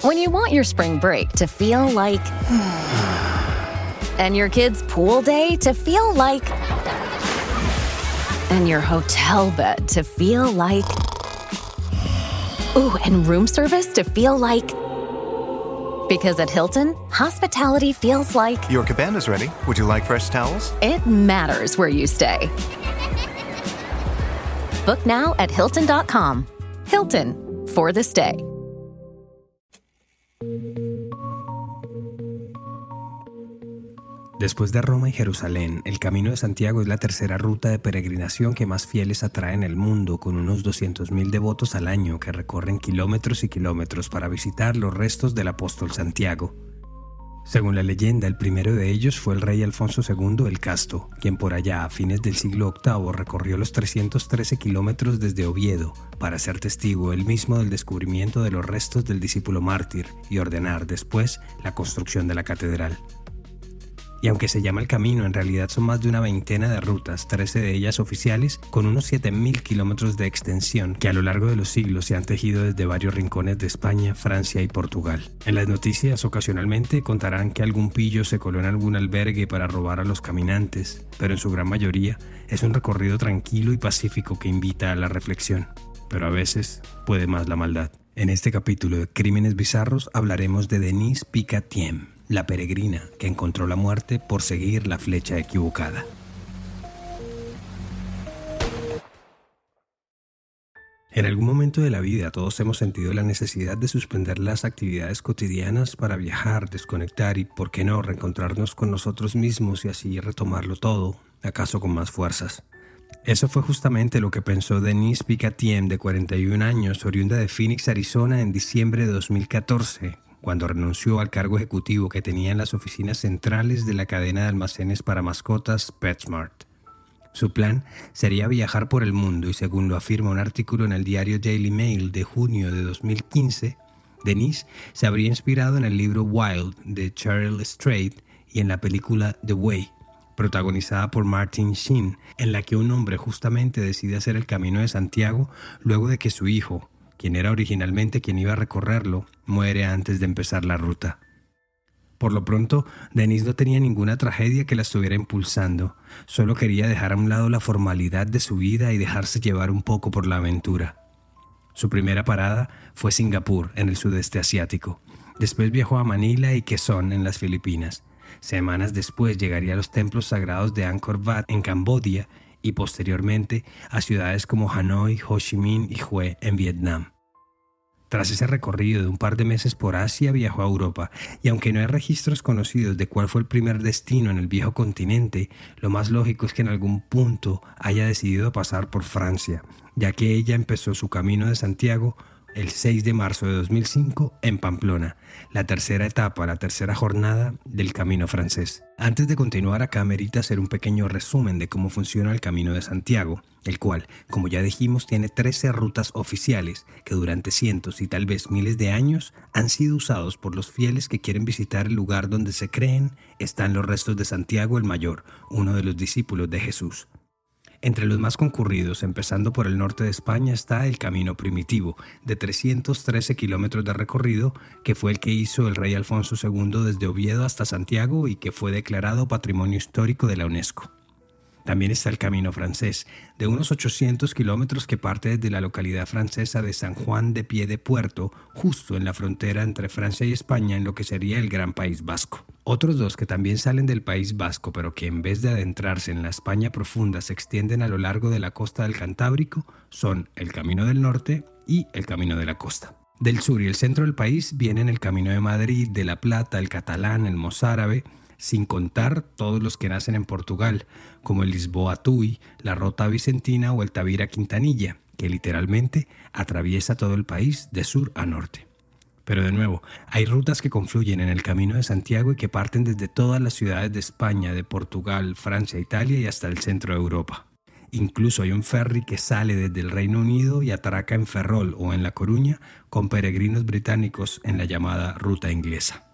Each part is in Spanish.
When you want your spring break to feel like... and your kids' pool day to feel like... and your hotel bed to feel like... ooh, and room service to feel like... because at Hilton, hospitality feels like... Your cabana's ready. Would you like fresh towels? It matters where you stay. Book now at Hilton.com. Hilton, for the stay. Después de Roma y Jerusalén, el Camino de Santiago es la tercera ruta de peregrinación que más fieles atrae en el mundo, con unos 200.000 devotos al año que recorren kilómetros y kilómetros para visitar los restos del apóstol Santiago. Según la leyenda, el primero de ellos fue el rey Alfonso II el Casto, quien por allá a fines del siglo VIII recorrió los 313 kilómetros desde Oviedo para ser testigo él mismo del descubrimiento de los restos del discípulo mártir y ordenar después la construcción de la catedral. Y aunque se llama el camino, en realidad son más de una veintena de rutas, 13 de ellas oficiales, con unos 7.000 kilómetros de extensión que a lo largo de los siglos se han tejido desde varios rincones de España, Francia y Portugal. En las noticias ocasionalmente contarán que algún pillo se coló en algún albergue para robar a los caminantes, pero en su gran mayoría es un recorrido tranquilo y pacífico que invita a la reflexión. Pero a veces puede más la maldad. En este capítulo de Crímenes Bizarros hablaremos de Denise Picatien, la peregrina que encontró la muerte por seguir la flecha equivocada. En algún momento de la vida todos hemos sentido la necesidad de suspender las actividades cotidianas para viajar, desconectar y, por qué no, reencontrarnos con nosotros mismos y así retomarlo todo, acaso con más fuerzas. Eso fue justamente lo que pensó Denise Picatien, de 41 años, oriunda de Phoenix, Arizona, en diciembre de 2014, cuando renunció al cargo ejecutivo que tenía en las oficinas centrales de la cadena de almacenes para mascotas PetSmart. Su plan sería viajar por el mundo y, según lo afirma un artículo en el diario Daily Mail de junio de 2015, Denise se habría inspirado en el libro Wild de Cheryl Strayed y en la película The Way, protagonizada por Martin Sheen, en la que un hombre justamente decide hacer el Camino de Santiago luego de que su hijo, quien era originalmente quien iba a recorrerlo, muere antes de empezar la ruta. Por lo pronto, Denise no tenía ninguna tragedia que la estuviera impulsando, solo quería dejar a un lado la formalidad de su vida y dejarse llevar un poco por la aventura. Su primera parada fue Singapur, en el sudeste asiático. Después viajó a Manila y Quezon, en las Filipinas. Semanas después llegaría a los templos sagrados de Angkor Wat, en Camboya, y posteriormente a ciudades como Hanoi, Ho Chi Minh y Hue, en Vietnam. Tras ese recorrido de un par de meses por Asia, viajó a Europa, y aunque no hay registros conocidos de cuál fue el primer destino en el viejo continente, lo más lógico es que en algún punto haya decidido pasar por Francia, ya que ella empezó su Camino de Santiago el 6 de marzo de 2005 en Pamplona, la tercera etapa, la tercera jornada del Camino francés. Antes de continuar, acá merita hacer un pequeño resumen de cómo funciona el Camino de Santiago, el cual, como ya dijimos, tiene 13 rutas oficiales que durante cientos y tal vez miles de años han sido usados por los fieles que quieren visitar el lugar donde se creen están los restos de Santiago el Mayor, uno de los discípulos de Jesús. Entre los más concurridos, empezando por el norte de España, está el Camino Primitivo, de 313 kilómetros de recorrido, que fue el que hizo el rey Alfonso II desde Oviedo hasta Santiago y que fue declarado Patrimonio Histórico de la UNESCO. También está el Camino Francés, de unos 800 kilómetros que parte desde la localidad francesa de San Juan de Piedepuerto, justo en la frontera entre Francia y España, en lo que sería el Gran País Vasco. Otros dos que también salen del País Vasco, pero que en vez de adentrarse en la España profunda se extienden a lo largo de la costa del Cantábrico, son el Camino del Norte y el Camino de la Costa. Del sur y el centro del país vienen el Camino de Madrid, de La Plata, el catalán, el mozárabe, sin contar todos los que nacen en Portugal, como el Lisboa-Tui, la Rota Vicentina o el Tavira-Quintanilla, que literalmente atraviesa todo el país de sur a norte. Pero de nuevo, hay rutas que confluyen en el Camino de Santiago y que parten desde todas las ciudades de España, de Portugal, Francia, Italia y hasta el centro de Europa. Incluso hay un ferry que sale desde el Reino Unido y atraca en Ferrol o en La Coruña con peregrinos británicos en la llamada Ruta Inglesa.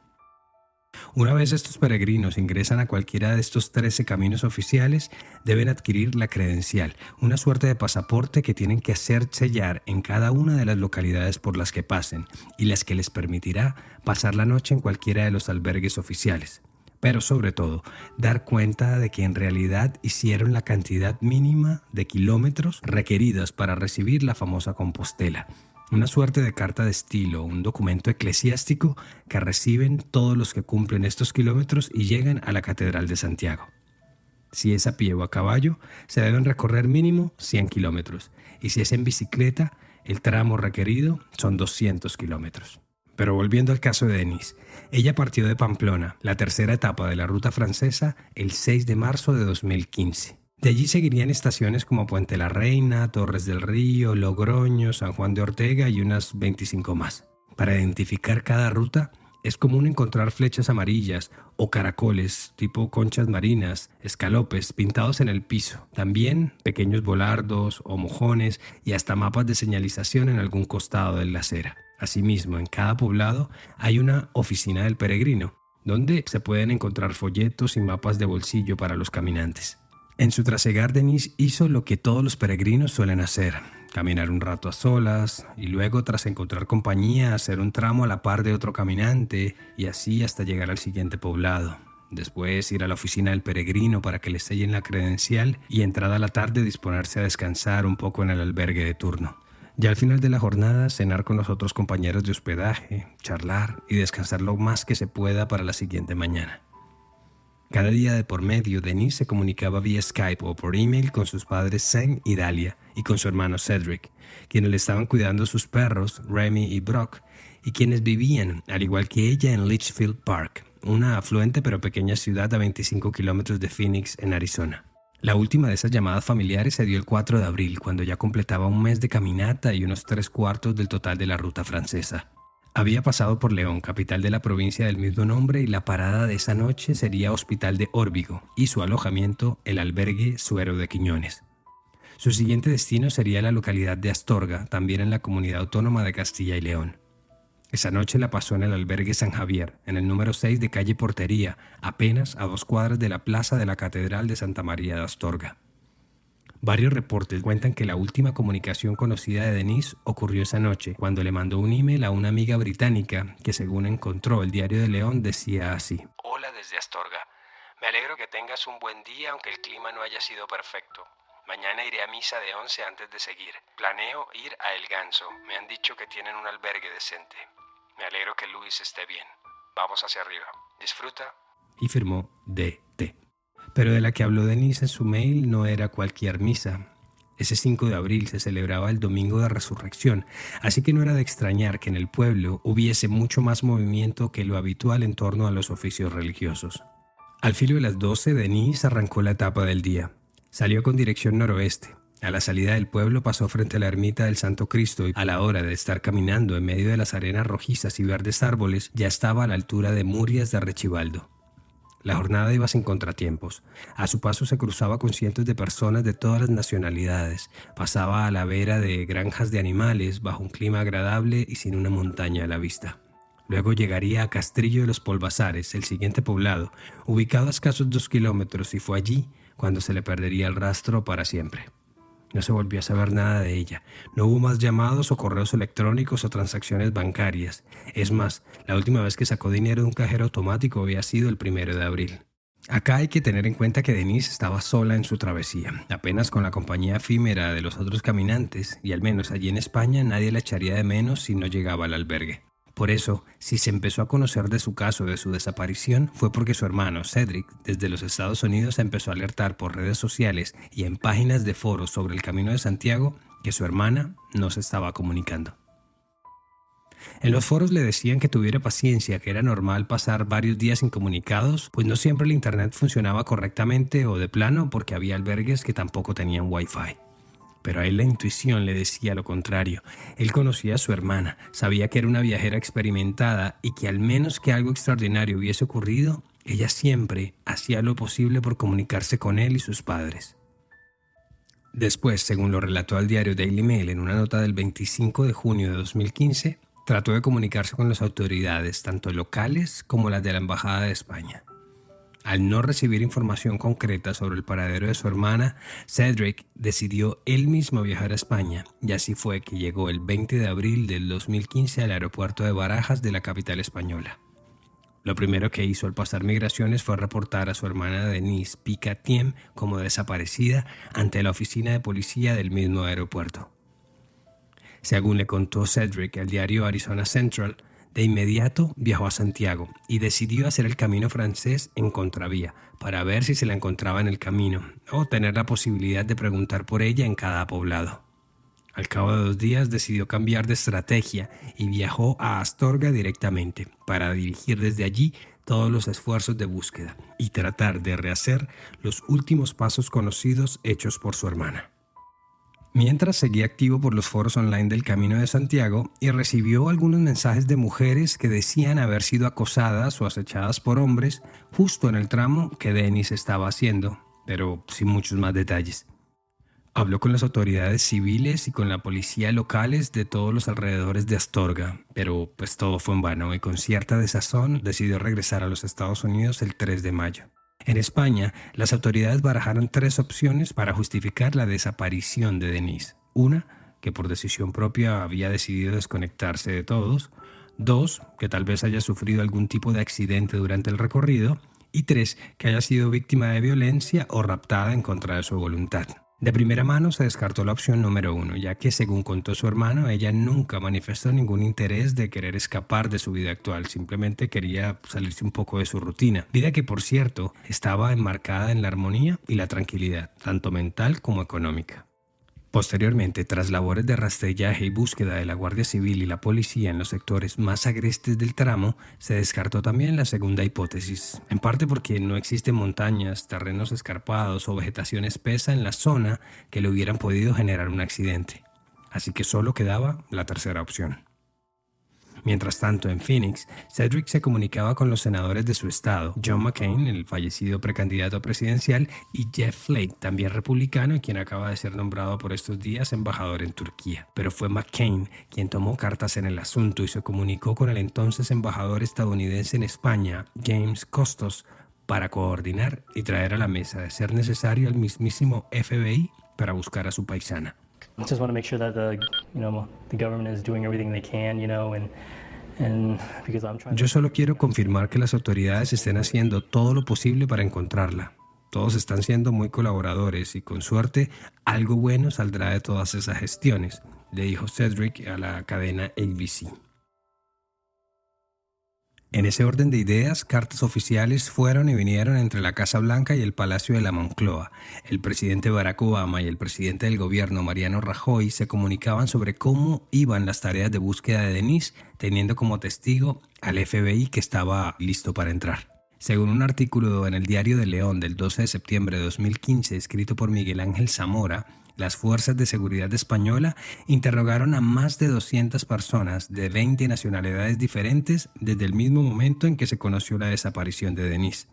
Una vez estos peregrinos ingresan a cualquiera de estos 13 caminos oficiales, deben adquirir la credencial, una suerte de pasaporte que tienen que hacer sellar en cada una de las localidades por las que pasen y las que les permitirá pasar la noche en cualquiera de los albergues oficiales. Pero sobre todo, dar cuenta de que en realidad hicieron la cantidad mínima de kilómetros requeridas para recibir la famosa Compostela. Una suerte de carta de estilo, un documento eclesiástico que reciben todos los que cumplen estos kilómetros y llegan a la Catedral de Santiago. Si es a pie o a caballo, se deben recorrer mínimo 100 kilómetros, y si es en bicicleta, el tramo requerido son 200 kilómetros. Pero volviendo al caso de Denise, ella partió de Pamplona, la tercera etapa de la ruta francesa, el 6 de marzo de 2015. De allí seguirían estaciones como Puente la Reina, Torres del Río, Logroño, San Juan de Ortega y unas 25 más. Para identificar cada ruta, es común encontrar flechas amarillas o caracoles tipo conchas marinas, escalopes pintados en el piso, también pequeños volardos o mojones y hasta mapas de señalización en algún costado de la acera. Asimismo, en cada poblado hay una oficina del peregrino, donde se pueden encontrar folletos y mapas de bolsillo para los caminantes. En su trasegar, Denise hizo lo que todos los peregrinos suelen hacer: caminar un rato a solas y luego, tras encontrar compañía, hacer un tramo a la par de otro caminante y así hasta llegar al siguiente poblado. Después ir a la oficina del peregrino para que le sellen la credencial y entrada la tarde disponerse a descansar un poco en el albergue de turno. Ya al final de la jornada, cenar con los otros compañeros de hospedaje, charlar y descansar lo más que se pueda para la siguiente mañana. Cada día de por medio, Denise se comunicaba vía Skype o por email con sus padres Sean y Dalia y con su hermano Cedric, quienes le estaban cuidando sus perros, Remy y Brock, y quienes vivían, al igual que ella, en Litchfield Park, una afluente pero pequeña ciudad a 25 kilómetros de Phoenix, en Arizona. La última de esas llamadas familiares se dio el 4 de abril, cuando ya completaba un mes de caminata y unos 3/4 del total de la ruta francesa. Había pasado por León, capital de la provincia del mismo nombre, y la parada de esa noche sería Hospital de Órbigo y su alojamiento el albergue Suero de Quiñones. Su siguiente destino sería la localidad de Astorga, también en la comunidad autónoma de Castilla y León. Esa noche la pasó en el albergue San Javier, en el número 6 de calle Portería, apenas a 2 cuadras de la plaza de la Catedral de Santa María de Astorga. Varios reportes cuentan que la última comunicación conocida de Denise ocurrió esa noche, cuando le mandó un email a una amiga británica que, según encontró el Diario de León, decía así: Hola desde Astorga. Me alegro que tengas un buen día, aunque el clima no haya sido perfecto. Mañana iré a misa de 11 antes de seguir. Planeo ir a El Ganso. Me han dicho que tienen un albergue decente. Me alegro que Luis esté bien. Vamos hacia arriba. Disfruta. Y firmó D.T. Pero de la que habló Denise en su mail no era cualquier misa. Ese 5 de abril se celebraba el Domingo de Resurrección, así que no era de extrañar que en el pueblo hubiese mucho más movimiento que lo habitual en torno a los oficios religiosos. Al filo de las 12, Denise arrancó la etapa del día. Salió con dirección noroeste. A la salida del pueblo pasó frente a la ermita del Santo Cristo y a la hora de estar caminando en medio de las arenas rojizas y verdes árboles ya estaba a la altura de Murias de Arrechibaldo. La jornada iba sin contratiempos. A su paso se cruzaba con cientos de personas de todas las nacionalidades. Pasaba a la vera de granjas de animales bajo un clima agradable y sin una montaña a la vista. Luego llegaría a Castrillo de los Polvasares, el siguiente poblado, ubicado a escasos 2 kilómetros, y fue allí cuando se le perdería el rastro para siempre. No se volvió a saber nada de ella. No hubo más llamados o correos electrónicos o transacciones bancarias. Es más, la última vez que sacó dinero de un cajero automático había sido el 1 de abril. Acá hay que tener en cuenta que Denise estaba sola en su travesía, apenas con la compañía efímera de los otros caminantes, y al menos allí en España nadie la echaría de menos si no llegaba al albergue. Por eso, si se empezó a conocer de su caso, de su desaparición, fue porque su hermano, Cedric, desde los Estados Unidos empezó a alertar por redes sociales y en páginas de foros sobre el Camino de Santiago que su hermana no se estaba comunicando. En los foros le decían que tuviera paciencia, que era normal pasar varios días incomunicados, pues no siempre el internet funcionaba correctamente o de plano porque había albergues que tampoco tenían wifi. Pero a él la intuición le decía lo contrario. Él conocía a su hermana, sabía que era una viajera experimentada y que al menos que algo extraordinario hubiese ocurrido, ella siempre hacía lo posible por comunicarse con él y sus padres. Después, según lo relató al diario Daily Mail en una nota del 25 de junio de 2015, trató de comunicarse con las autoridades, tanto locales como las de la Embajada de España. Al no recibir información concreta sobre el paradero de su hermana, Cedric decidió él mismo viajar a España, y así fue que llegó el 20 de abril del 2015 al aeropuerto de Barajas de la capital española. Lo primero que hizo al pasar migraciones fue reportar a su hermana Denise Picatiem como desaparecida ante la oficina de policía del mismo aeropuerto. Según le contó Cedric al diario Arizona Central, de inmediato viajó a Santiago y decidió hacer el camino francés en contravía para ver si se la encontraba en el camino o tener la posibilidad de preguntar por ella en cada poblado. Al cabo de 2 días decidió cambiar de estrategia y viajó a Astorga directamente para dirigir desde allí todos los esfuerzos de búsqueda y tratar de rehacer los últimos pasos conocidos hechos por su hermana. Mientras seguía activo por los foros online del Camino de Santiago y recibió algunos mensajes de mujeres que decían haber sido acosadas o acechadas por hombres justo en el tramo que Denise estaba haciendo, pero sin muchos más detalles. Habló con las autoridades civiles y con la policía locales de todos los alrededores de Astorga, pero pues todo fue en vano y con cierta desazón decidió regresar a los Estados Unidos el 3 de mayo. En España, las autoridades barajaron 3 opciones para justificar la desaparición de Denise. Una, que por decisión propia había decidido desconectarse de todos. 2, que tal vez haya sufrido algún tipo de accidente durante el recorrido. Y 3, que haya sido víctima de violencia o raptada en contra de su voluntad. De primera mano se descartó la opción número 1, ya que según contó su hermano, ella nunca manifestó ningún interés de querer escapar de su vida actual, simplemente quería salirse un poco de su rutina, vida que por cierto estaba enmarcada en la armonía y la tranquilidad, tanto mental como económica. Posteriormente, tras labores de rastrillaje y búsqueda de la Guardia Civil y la policía en los sectores más agrestes del tramo, se descartó también la segunda hipótesis, en parte porque no existen montañas, terrenos escarpados o vegetación espesa en la zona que le hubieran podido generar un accidente. Así que solo quedaba la tercera opción. Mientras tanto, en Phoenix, Cedric se comunicaba con los senadores de su estado, John McCain, el fallecido precandidato presidencial, y Jeff Flake, también republicano y quien acaba de ser nombrado por estos días embajador en Turquía. Pero fue McCain quien tomó cartas en el asunto y se comunicó con el entonces embajador estadounidense en España, James Costos, para coordinar y traer a la mesa, de ser necesario, al mismísimo FBI para buscar a su paisana. I just want to make sure that the government is doing everything they can, and because I'm trying. Yo solo quiero confirmar que las autoridades estén haciendo todo lo posible para encontrarla. Todos están siendo muy colaboradores y con suerte algo bueno saldrá de todas esas gestiones, le dijo Cedric a la cadena ABC. En ese orden de ideas, cartas oficiales fueron y vinieron entre la Casa Blanca y el Palacio de la Moncloa. El presidente Barack Obama y el presidente del gobierno, Mariano Rajoy, se comunicaban sobre cómo iban las tareas de búsqueda de Denise, teniendo como testigo al FBI que estaba listo para entrar. Según un artículo en el Diario de León del 12 de septiembre de 2015, escrito por Miguel Ángel Zamora, las fuerzas de seguridad española interrogaron a más de 200 personas de 20 nacionalidades diferentes desde el mismo momento en que se conoció la desaparición de Denise.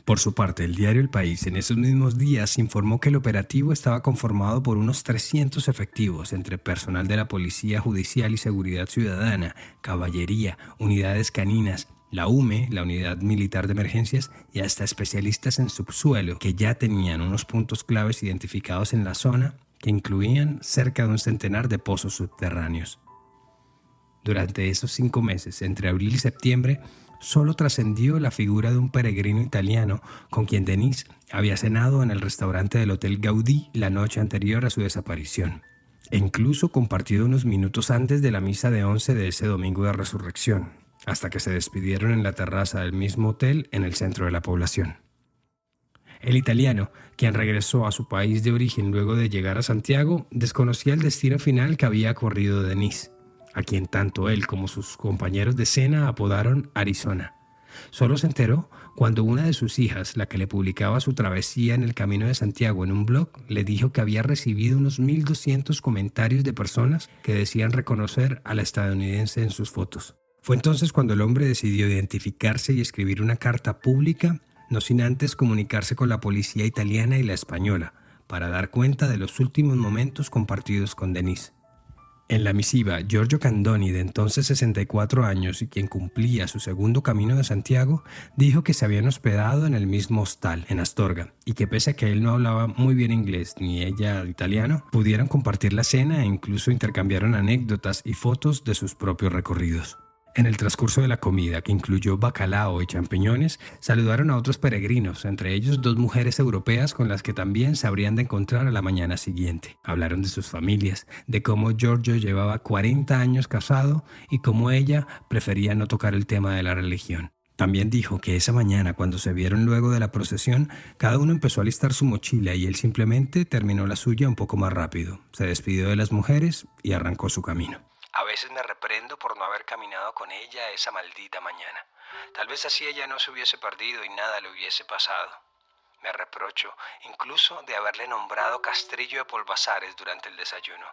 Por su parte, el diario El País en esos mismos días informó que el operativo estaba conformado por unos 300 efectivos entre personal de la Policía Judicial y Seguridad Ciudadana, Caballería, unidades caninas, la UME, la Unidad Militar de Emergencias, y hasta especialistas en subsuelo que ya tenían unos puntos claves identificados en la zona que incluían cerca de un centenar de pozos subterráneos. Durante esos 5 meses, entre abril y septiembre, solo trascendió la figura de un peregrino italiano con quien Denise había cenado en el restaurante del Hotel Gaudí la noche anterior a su desaparición, e incluso compartido unos minutos antes de la misa de 11 de ese domingo de resurrección, hasta que se despidieron en la terraza del mismo hotel en el centro de la población. El italiano, quien regresó a su país de origen luego de llegar a Santiago, desconocía el destino final que había corrido Denise, a quien tanto él como sus compañeros de cena apodaron Arizona. Solo se enteró cuando una de sus hijas, la que le publicaba su travesía en el Camino de Santiago en un blog, le dijo que había recibido unos 1.200 comentarios de personas que decían reconocer a la estadounidense en sus fotos. Fue entonces cuando el hombre decidió identificarse y escribir una carta pública, no sin antes comunicarse con la policía italiana y la española, para dar cuenta de los últimos momentos compartidos con Denise. En la misiva, Giorgio Candoni, de entonces 64 años y quien cumplía su segundo camino de Santiago, dijo que se habían hospedado en el mismo hostal, en Astorga, y que pese a que él no hablaba muy bien inglés ni ella italiano, pudieron compartir la cena e incluso intercambiaron anécdotas y fotos de sus propios recorridos. En el transcurso de la comida, que incluyó bacalao y champiñones, saludaron a otros peregrinos, entre ellos 2 mujeres europeas con las que también se habrían de encontrar a la mañana siguiente. Hablaron de sus familias, de cómo Giorgio llevaba 40 años casado y cómo ella prefería no tocar el tema de la religión. También dijo que esa mañana, cuando se vieron luego de la procesión, cada uno empezó a alistar su mochila y él simplemente terminó la suya un poco más rápido. Se despidió de las mujeres y arrancó su camino. A veces me reprendo por no haber caminado con ella esa maldita mañana. Tal vez así ella no se hubiese perdido y nada le hubiese pasado. Me reprocho incluso de haberle nombrado Castrillo de Polvasares durante el desayuno.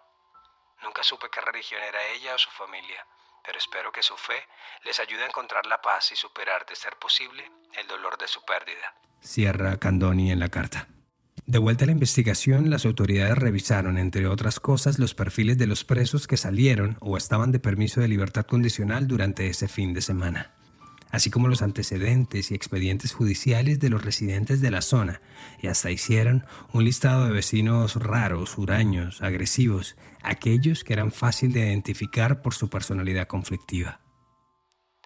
Nunca supe qué religión era ella o su familia, pero espero que su fe les ayude a encontrar la paz y superar, de ser posible, el dolor de su pérdida. Cierra Candoni en la carta. De vuelta a la investigación, las autoridades revisaron, entre otras cosas, los perfiles de los presos que salieron o estaban de permiso de libertad condicional durante ese fin de semana, así como los antecedentes y expedientes judiciales de los residentes de la zona, y hasta hicieron un listado de vecinos raros, huraños, agresivos, aquellos que eran fácil de identificar por su personalidad conflictiva.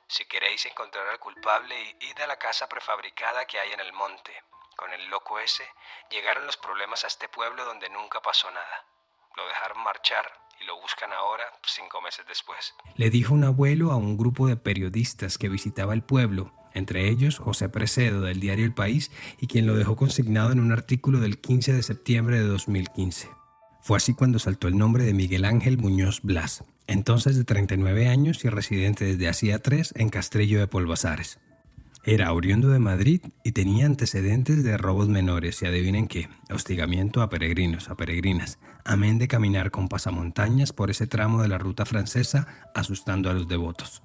Si queréis encontrar al culpable, id a la casa prefabricada que hay en el monte. Con el loco ese, llegaron los problemas a este pueblo donde nunca pasó nada. Lo dejaron marchar y lo buscan ahora, 5 meses después. Le dijo un abuelo a un grupo de periodistas que visitaba el pueblo, entre ellos José Precedo del diario El País, y quien lo dejó consignado en un artículo del 15 de septiembre de 2015. Fue así cuando saltó el nombre de Miguel Ángel Muñoz Blas, entonces de 39 años y residente desde hacía 3 en Castrillo de Polvasares. Era oriundo de Madrid y tenía antecedentes de robos menores y adivinen qué, hostigamiento a peregrinos, a peregrinas, amén de caminar con pasamontañas por ese tramo de la ruta francesa asustando a los devotos.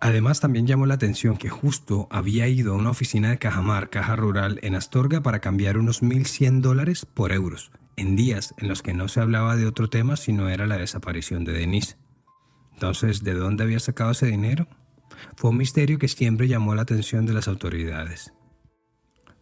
Además también llamó la atención que justo había ido a una oficina de Cajamar, Caja Rural, en Astorga para cambiar unos $1.100 por euros, en días en los que no se hablaba de otro tema sino era la desaparición de Denise. Entonces, ¿de dónde había sacado ese dinero? Fue un misterio que siempre llamó la atención de las autoridades.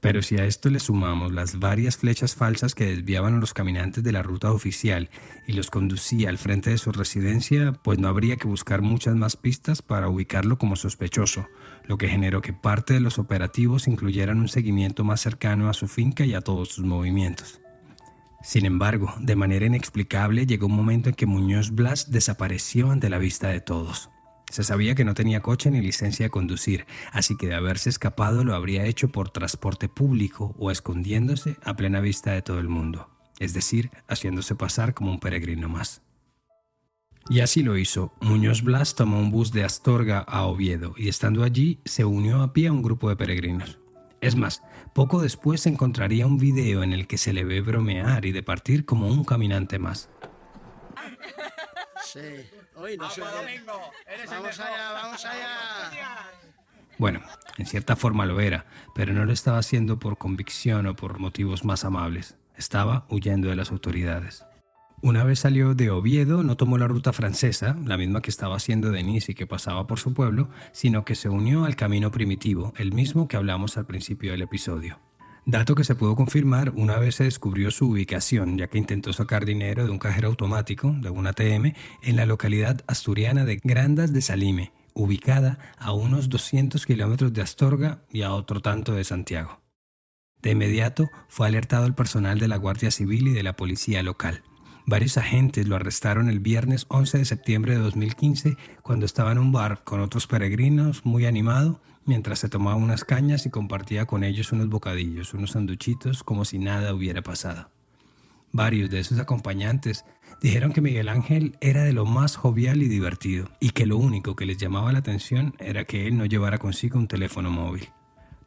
Pero si a esto le sumamos las varias flechas falsas que desviaban a los caminantes de la ruta oficial y los conducía al frente de su residencia, pues no habría que buscar muchas más pistas para ubicarlo como sospechoso, lo que generó que parte de los operativos incluyeran un seguimiento más cercano a su finca y a todos sus movimientos. Sin embargo, de manera inexplicable llegó un momento en que Muñoz Blas desapareció ante la vista de todos. Se sabía que no tenía coche ni licencia de conducir, así que de haberse escapado lo habría hecho por transporte público o escondiéndose a plena vista de todo el mundo, es decir, haciéndose pasar como un peregrino más. Y así lo hizo. Muñoz Blas tomó un bus de Astorga a Oviedo y estando allí se unió a pie a un grupo de peregrinos. Es más, poco después se encontraría un video en el que se le ve bromear y departir como un caminante más. Sí. Hoy no sé. Vamos allá. Bueno, en cierta forma lo era, pero no lo estaba haciendo por convicción o por motivos más amables. Estaba huyendo de las autoridades. Una vez salió de Oviedo, no tomó la ruta francesa, la misma que estaba haciendo Denise y que pasaba por su pueblo, sino que se unió al camino primitivo, el mismo que hablamos al principio del episodio. Dato que se pudo confirmar una vez se descubrió su ubicación, ya que intentó sacar dinero de un cajero automático, de un ATM, en la localidad asturiana de Grandas de Salime, ubicada a unos 200 kilómetros de Astorga y a otro tanto de Santiago. De inmediato fue alertado el personal de la Guardia Civil y de la policía local. Varios agentes lo arrestaron el viernes 11 de septiembre de 2015 cuando estaba en un bar con otros peregrinos, muy animado, mientras se tomaba unas cañas y compartía con ellos unos bocadillos, unos sanduchitos, como si nada hubiera pasado. Varios de sus acompañantes dijeron que Miguel Ángel era de lo más jovial y divertido, y que lo único que les llamaba la atención era que él no llevara consigo un teléfono móvil.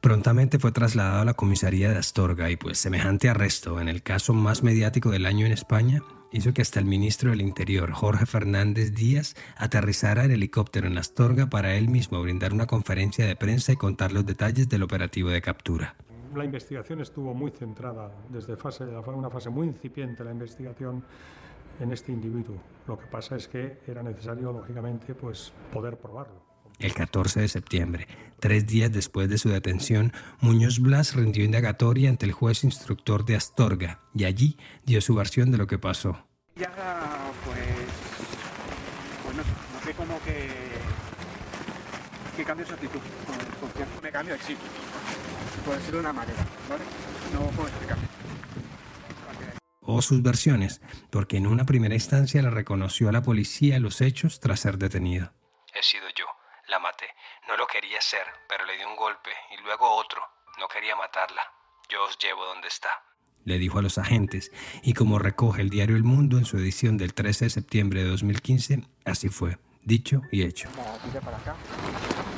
Prontamente fue trasladado a la comisaría de Astorga y pues semejante arresto, en el caso más mediático del año en España, hizo que hasta el ministro del Interior, Jorge Fernández Díaz, aterrizara en helicóptero en Astorga para él mismo brindar una conferencia de prensa y contar los detalles del operativo de captura. La investigación estuvo muy centrada, desde una fase muy incipiente la investigación, en este individuo. Lo que pasa es que era necesario, lógicamente, pues poder probarlo. El 14 de septiembre, 3 días después de su detención, Muñoz Blas rindió indagatoria ante el juez instructor de Astorga y allí dio su versión de lo que pasó. Ya, pues no sé cómo que cambio su actitud. Me cambio el chip. Puede ser de una manera, ¿vale? No puedo explicar. O sus versiones, porque en una primera instancia le reconoció a la policía los hechos tras ser detenido. He sido yo, la maté. No lo quería hacer, pero le di un golpe y luego otro. No quería matarla. Yo os llevo donde está, le dijo a los agentes, y como recoge el diario El Mundo en su edición del 13 de septiembre de 2015, así fue, dicho y hecho. La tiré para acá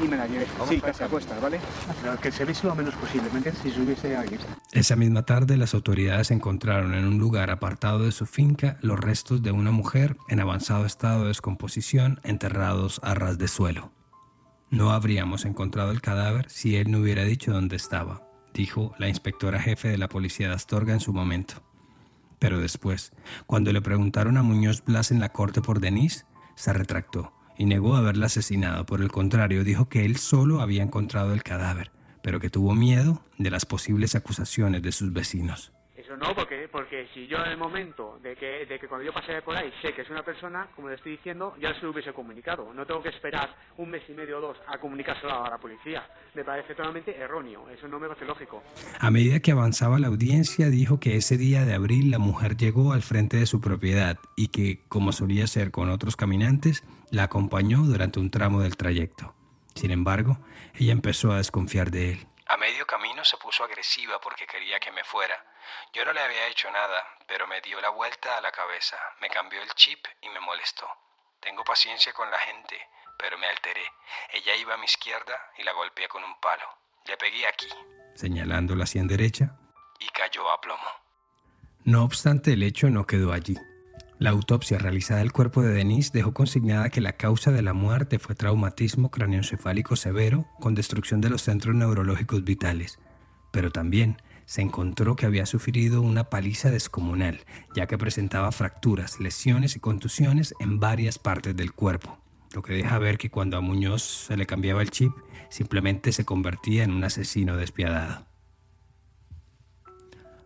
y me la llevé. Sí, casi a cuestas, ¿vale? Pero que se viese lo menos posible, ¿me entiendes? Si subiese alguien. Esa misma tarde, las autoridades encontraron en un lugar apartado de su finca los restos de una mujer en avanzado estado de descomposición, enterrados a ras de suelo. No habríamos encontrado el cadáver si él no hubiera dicho dónde estaba, dijo la inspectora jefe de la policía de Astorga en su momento. Pero después, cuando le preguntaron a Muñoz Blas en la corte por Denise, se retractó y negó haberla asesinado. Por el contrario, dijo que él solo había encontrado el cadáver, pero que tuvo miedo de las posibles acusaciones de sus vecinos. Eso no, porque si yo en el momento de que cuando yo pasé por ahí sé que es una persona, como le estoy diciendo, ya se lo hubiese comunicado. No tengo que esperar un mes y medio o 2 a comunicárselo a la policía. Me parece totalmente erróneo, eso no me parece lógico. A medida que avanzaba la audiencia, dijo que ese día de abril la mujer llegó al frente de su propiedad y que, como solía hacer con otros caminantes, la acompañó durante un tramo del trayecto. Sin embargo, ella empezó a desconfiar de él. A medio camino se puso agresiva porque quería que me fuera. Yo no le había hecho nada, pero me dio la vuelta a la cabeza, me cambió el chip y me molestó. Tengo paciencia con la gente, pero me alteré. Ella iba a mi izquierda y la golpeé con un palo. Le pegué aquí, señalándola hacia en derecha, y cayó a plomo. No obstante, el hecho no quedó allí. La autopsia realizada del cuerpo de Denise dejó consignada que la causa de la muerte fue traumatismo craneoencefálico severo con destrucción de los centros neurológicos vitales, pero también se encontró que había sufrido una paliza descomunal, ya que presentaba fracturas, lesiones y contusiones en varias partes del cuerpo, lo que deja ver que cuando a Muñoz se le cambiaba el chip, simplemente se convertía en un asesino despiadado.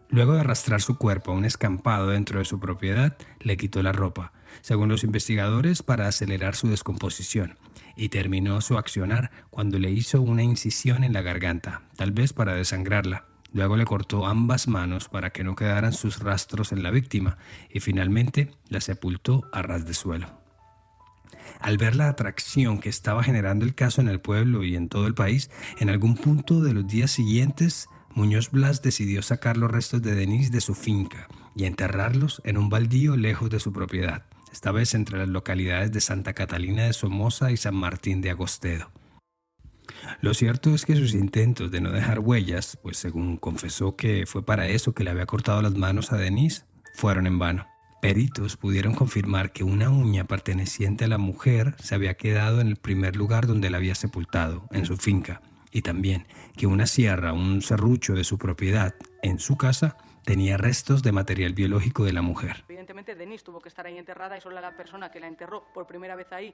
Luego de arrastrar su cuerpo a un escampado dentro de su propiedad, le quitó la ropa, según los investigadores, para acelerar su descomposición, y terminó su accionar cuando le hizo una incisión en la garganta, tal vez para desangrarla. Luego le cortó ambas manos para que no quedaran sus rastros en la víctima y finalmente la sepultó a ras de suelo. Al ver la atracción que estaba generando el caso en el pueblo y en todo el país, en algún punto de los días siguientes, Muñoz Blas decidió sacar los restos de Denise de su finca y enterrarlos en un baldío lejos de su propiedad, esta vez entre las localidades de Santa Catalina de Somoza y San Martín de Agostero. Lo cierto es que sus intentos de no dejar huellas, pues según confesó que fue para eso que le había cortado las manos a Denise, fueron en vano. Peritos pudieron confirmar que una uña perteneciente a la mujer se había quedado en el primer lugar donde la había sepultado, en su finca, y también que una sierra, un serrucho de su propiedad, en su casa, tenía restos de material biológico de la mujer. Evidentemente Denise tuvo que estar ahí enterrada y solo la persona que la enterró por primera vez ahí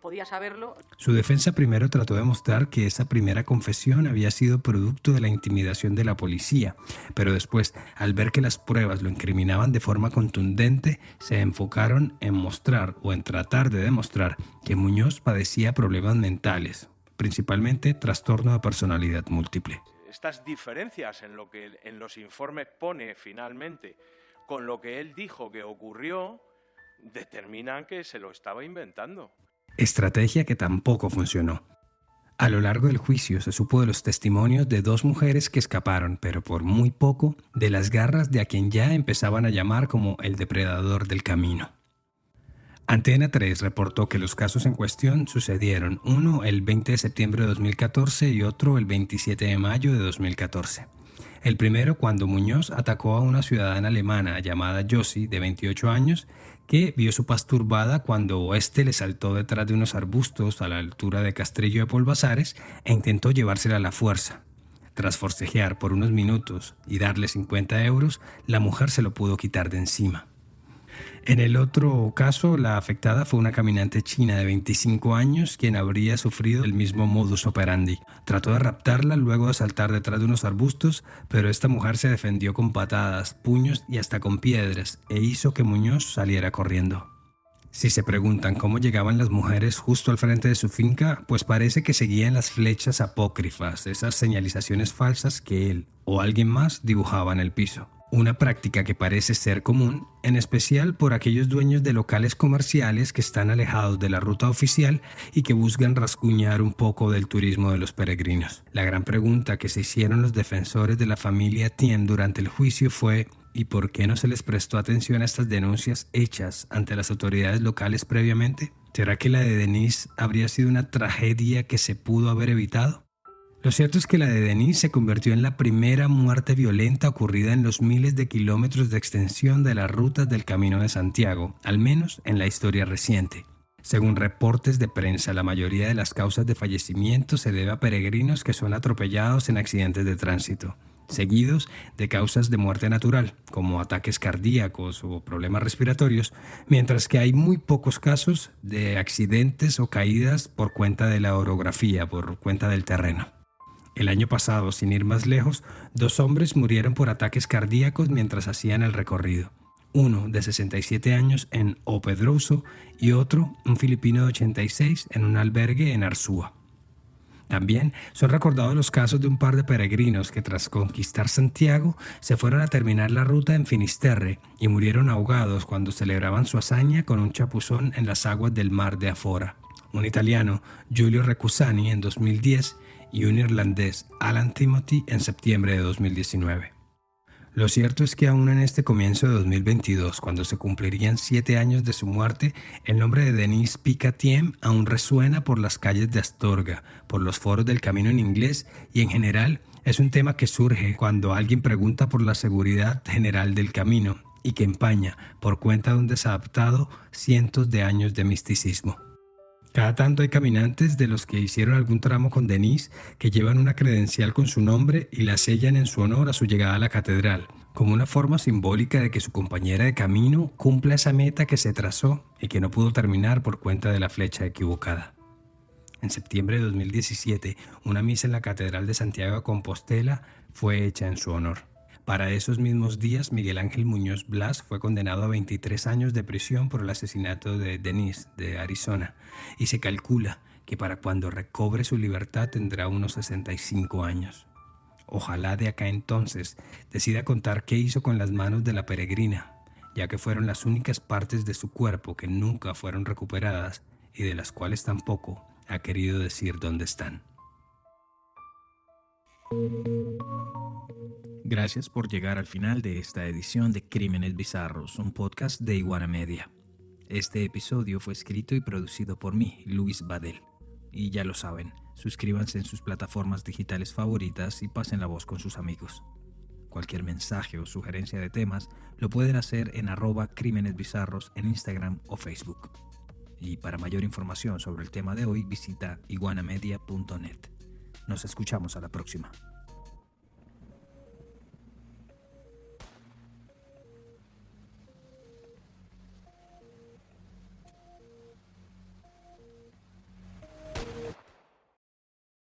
podía saberlo. Su defensa primero trató de mostrar que esa primera confesión había sido producto de la intimidación de la policía, pero después, al ver que las pruebas lo incriminaban de forma contundente, se enfocaron en mostrar o en tratar de demostrar que Muñoz padecía problemas mentales, principalmente trastorno de personalidad múltiple. Estas diferencias en lo que en los informes pone finalmente con lo que él dijo que ocurrió determinan que se lo estaba inventando. Estrategia que tampoco funcionó. A lo largo del juicio se supo de los testimonios de 2 mujeres que escaparon, pero por muy poco, de las garras de a quien ya empezaban a llamar como el depredador del camino. Antena 3 reportó que los casos en cuestión sucedieron, uno el 20 de septiembre de 2014 y otro el 27 de mayo de 2014. El primero cuando Muñoz atacó a una ciudadana alemana llamada Josie, de 28 años, que vio su paz turbada cuando éste le saltó detrás de unos arbustos a la altura de Castrillo de Polvasares e intentó llevársela a la fuerza. Tras forcejear por unos minutos y darle 50 euros, la mujer se lo pudo quitar de encima. En el otro caso, la afectada fue una caminante china de 25 años quien habría sufrido el mismo modus operandi. Trató de raptarla luego de saltar detrás de unos arbustos, pero esta mujer se defendió con patadas, puños y hasta con piedras e hizo que Muñoz saliera corriendo. Si se preguntan cómo llegaban las mujeres justo al frente de su finca, pues parece que seguían las flechas apócrifas, esas señalizaciones falsas que él o alguien más dibujaba en el piso. Una práctica que parece ser común, en especial por aquellos dueños de locales comerciales que están alejados de la ruta oficial y que buscan rasguñar un poco del turismo de los peregrinos. La gran pregunta que se hicieron los defensores de la familia Thiem durante el juicio fue: ¿y por qué no se les prestó atención a estas denuncias hechas ante las autoridades locales previamente? ¿Será que la de Denise habría sido una tragedia que se pudo haber evitado? Lo cierto es que la de Denise se convirtió en la primera muerte violenta ocurrida en los miles de kilómetros de extensión de las rutas del Camino de Santiago, al menos en la historia reciente. Según reportes de prensa, la mayoría de las causas de fallecimiento se debe a peregrinos que son atropellados en accidentes de tránsito, seguidos de causas de muerte natural, como ataques cardíacos o problemas respiratorios, mientras que hay muy pocos casos de accidentes o caídas por cuenta de la orografía, por cuenta del terreno. El año pasado, sin ir más lejos, 2 hombres murieron por ataques cardíacos mientras hacían el recorrido. Uno de 67 años en O Pedroso y otro, un filipino de 86, en un albergue en Arzúa. También son recordados los casos de un par de peregrinos que tras conquistar Santiago se fueron a terminar la ruta en Finisterre y murieron ahogados cuando celebraban su hazaña con un chapuzón en las aguas del mar de Afora. Un italiano, Giulio Recusani, en 2010 y un irlandés, Alan Timothy, en septiembre de 2019. Lo cierto es que aún en este comienzo de 2022, cuando se cumplirían 7 años de su muerte, el nombre de Denise Pica Thiem aún resuena por las calles de Astorga, por los foros del Camino en inglés y en general es un tema que surge cuando alguien pregunta por la seguridad general del camino y que empaña, por cuenta de un desadaptado, cientos de años de misticismo. Cada tanto hay caminantes de los que hicieron algún tramo con Denise que llevan una credencial con su nombre y la sellan en su honor a su llegada a la catedral, como una forma simbólica de que su compañera de camino cumpla esa meta que se trazó y que no pudo terminar por cuenta de la flecha equivocada. En septiembre de 2017, una misa en la Catedral de Santiago de Compostela fue hecha en su honor. Para esos mismos días, Miguel Ángel Muñoz Blas fue condenado a 23 años de prisión por el asesinato de Denise, de Arizona, y se calcula que para cuando recobre su libertad tendrá unos 65 años. Ojalá de acá entonces decida contar qué hizo con las manos de la peregrina, ya que fueron las únicas partes de su cuerpo que nunca fueron recuperadas y de las cuales tampoco ha querido decir dónde están. Gracias por llegar al final de esta edición de Crímenes Bizarros, un podcast de Iguana Media. Este episodio fue escrito y producido por mí, Luis Badel. Y ya lo saben, suscríbanse en sus plataformas digitales favoritas y pasen la voz con sus amigos. Cualquier mensaje o sugerencia de temas lo pueden hacer en @crímenesbizarros en Instagram o Facebook. Y para mayor información sobre el tema de hoy, visita iguanamedia.net. Nos escuchamos a la próxima.